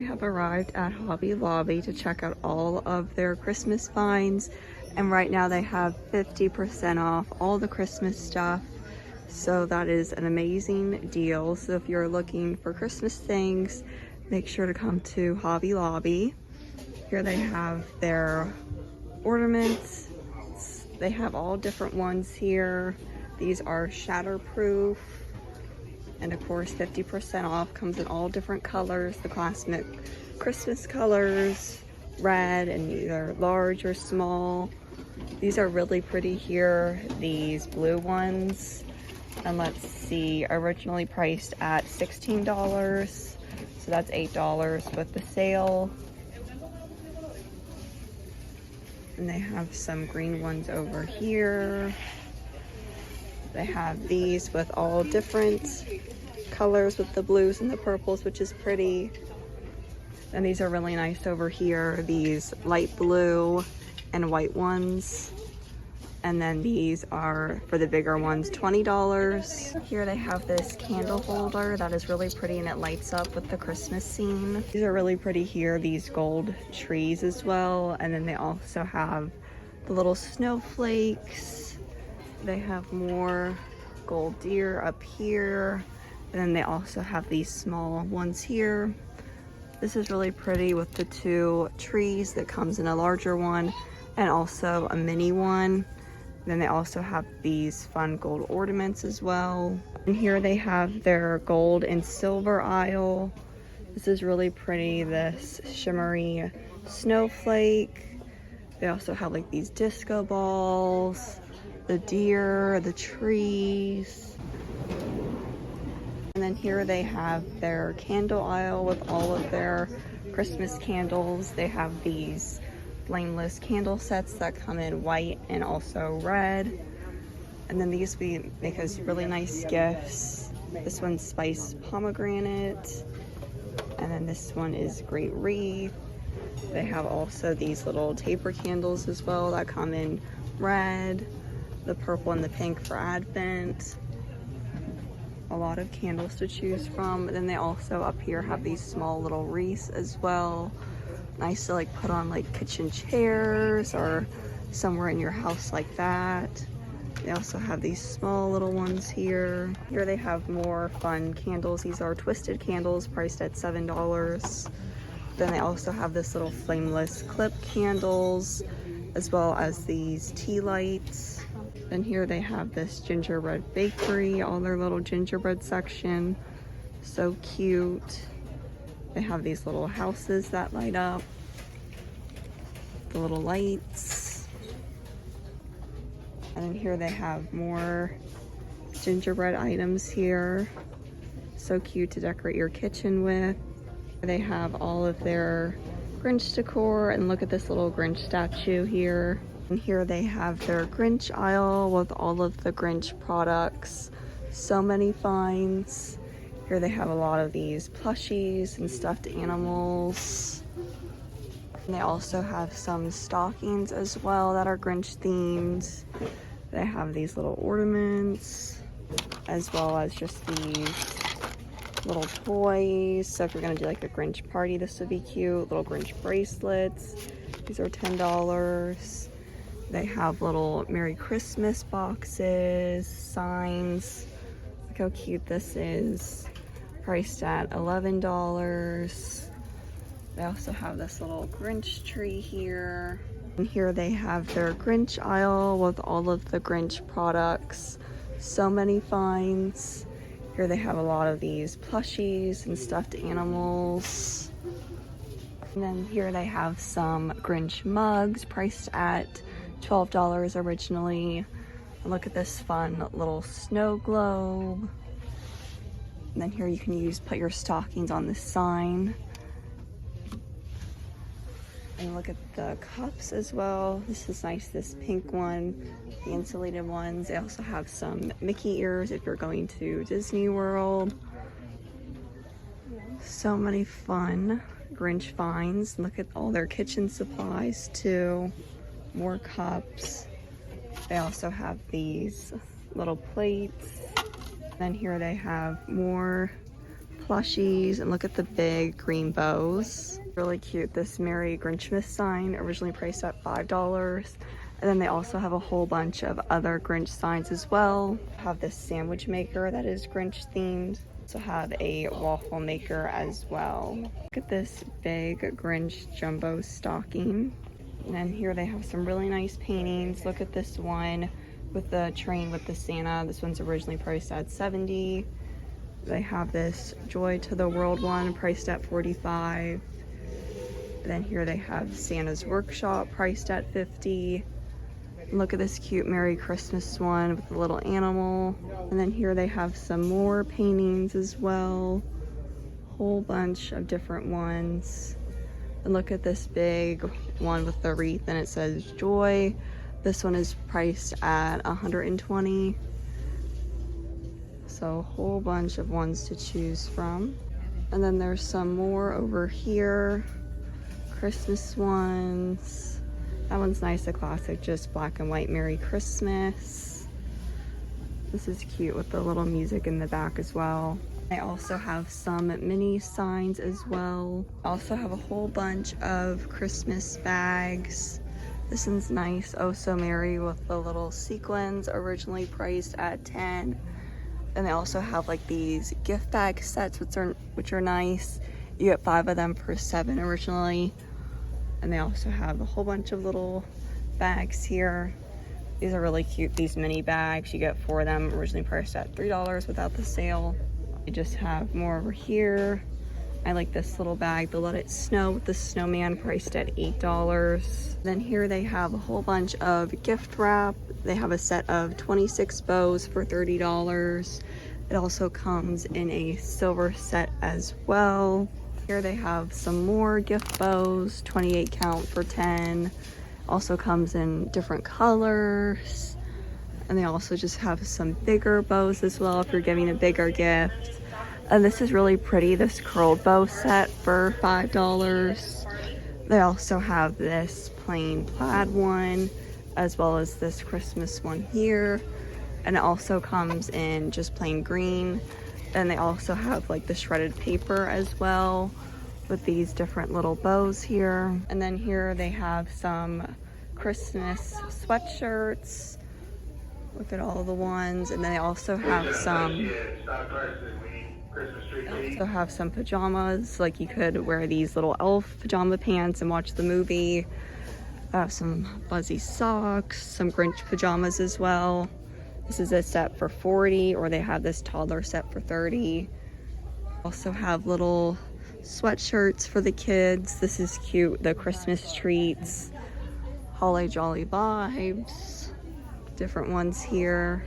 We have arrived at Hobby Lobby to check out all of their Christmas finds, and right now they have 50% off all the Christmas stuff, so that is an amazing deal. So if you're looking for Christmas things, make sure to come to Hobby Lobby. Here they have their ornaments. They have all different ones here. These are shatterproof. And of course, 50% off, comes in all different colors, the classic Christmas colors, red and either large or small. These are really pretty here, these blue ones. And let's see, originally priced at $16, so that's $8 with the sale. And they have some green ones over here. They have these with all different colors with the blues and the purples, which is pretty. And these are really nice over here, these light blue and white ones. And then these are, for the bigger ones, $20. Here they have this candle holder that is really pretty and it lights up with the Christmas scene. These are really pretty here, these gold trees as well. And then they also have the little snowflakes. They have more gold deer up here. And then they also have these small ones here. This is really pretty with the two trees that comes in a larger one and also a mini one. Then they also have these fun gold ornaments as well. And here they have their gold and silver aisle. This is really pretty, this shimmery snowflake. They also have like these disco balls, the deer, the trees. And then here they have their candle aisle with all of their Christmas candles. They have these flameless candle sets that come in white and also red. And then these make us really nice gifts. This one's spiced pomegranate. And then this one is great wreath. They have also these little taper candles as well that come in red, the purple and the pink for Advent. A lot of candles to choose from. And then they also up here have these small little wreaths as well. Nice to like put on like kitchen chairs or somewhere in your house like that. They also have these small little ones here. Here they have more fun candles. These are twisted candles priced at $7. Then they also have this little flameless clip candles as well as these tea lights. Then here they have this gingerbread bakery, all their little gingerbread section. So cute. They have these little houses that light up, the little lights. And then here they have more gingerbread items here. So cute to decorate your kitchen with. They have all of their Grinch decor, and look at this little Grinch statue here. And here they have their Grinch aisle with all of the Grinch products. So many finds. Here they have a lot of these plushies and stuffed animals. And they also have some stockings as well that are Grinch themed. They have these little ornaments as well as just these little toys. So if you're gonna do like a Grinch party, this would be cute. Little Grinch bracelets. These are $10. They have little Merry Christmas boxes, signs. Look how cute this is. Priced at $11. They also have this little Grinch tree here. And here they have their Grinch aisle with all of the Grinch products. So many finds. Here they have a lot of these plushies and stuffed animals. And then here they have some Grinch mugs priced at $12 originally. And look at this fun little snow globe. And then here you can put your stockings on this sign. And look at the cups as well. This is nice, this pink one, the insulated ones. They also have some Mickey ears if you're going to Disney World. So many fun Grinch finds. Look at all their kitchen supplies too. More cups. They also have these little plates. Then here they have more plushies, and look at the big green bows. Really cute. This Merry Grinchmas sign, originally priced at $5. And then they also have a whole bunch of other Grinch signs as well. Have this sandwich maker that is Grinch themed. Also have a waffle maker as well. Look at this big Grinch jumbo stocking. And then here they have some really nice paintings. Look at this one with the train with the Santa. This one's originally priced at $70. They have this Joy to the World one priced at $45. Then here they have Santa's Workshop priced at $50. Look at this cute Merry Christmas one with the little animal. And then here they have some more paintings as well. Whole bunch of different ones. And look at this big one with the wreath and it says Joy. This one is priced at $120. So a whole bunch of ones to choose from. And then there's some more over here. Christmas ones. That one's nice, a classic, just black and white Merry Christmas. This is cute with the little music in the back as well. I also have some mini signs as well. I also have a whole bunch of Christmas bags. This one's nice, Oh So Merry with the little sequins, originally priced at $10. And they also have like these gift bag sets, which are nice. You get 5 of them for $7 originally. And they also have a whole bunch of little bags here. These are really cute, these mini bags. You get 4 of them, originally priced at $3 without the sale. I just have more over here. I like this little bag, the Let It Snow with the snowman, priced at $8. Then here they have a whole bunch of gift wrap. They have a set of 26 bows for $30. It also comes in a silver set as well. Here they have some more gift bows, 28 count for $10. Also comes in different colors. And they also just have some bigger bows as well if you're giving a bigger gift. And this is really pretty, this curled bow set for $5. They also have this plain plaid one, as well as this Christmas one here. And it also comes in just plain green. And they also have like the shredded paper as well with these different little bows here. And then here they have some Christmas sweatshirts. Look at all the ones. And then they also have some pajamas. Like you could wear these little elf pajama pants and watch the movie. I have some fuzzy socks, some Grinch pajamas as well. This is a set for $40, or they have this toddler set for $30. Also have little sweatshirts for the kids. This is cute, the Christmas treats, holly jolly vibes, different ones here.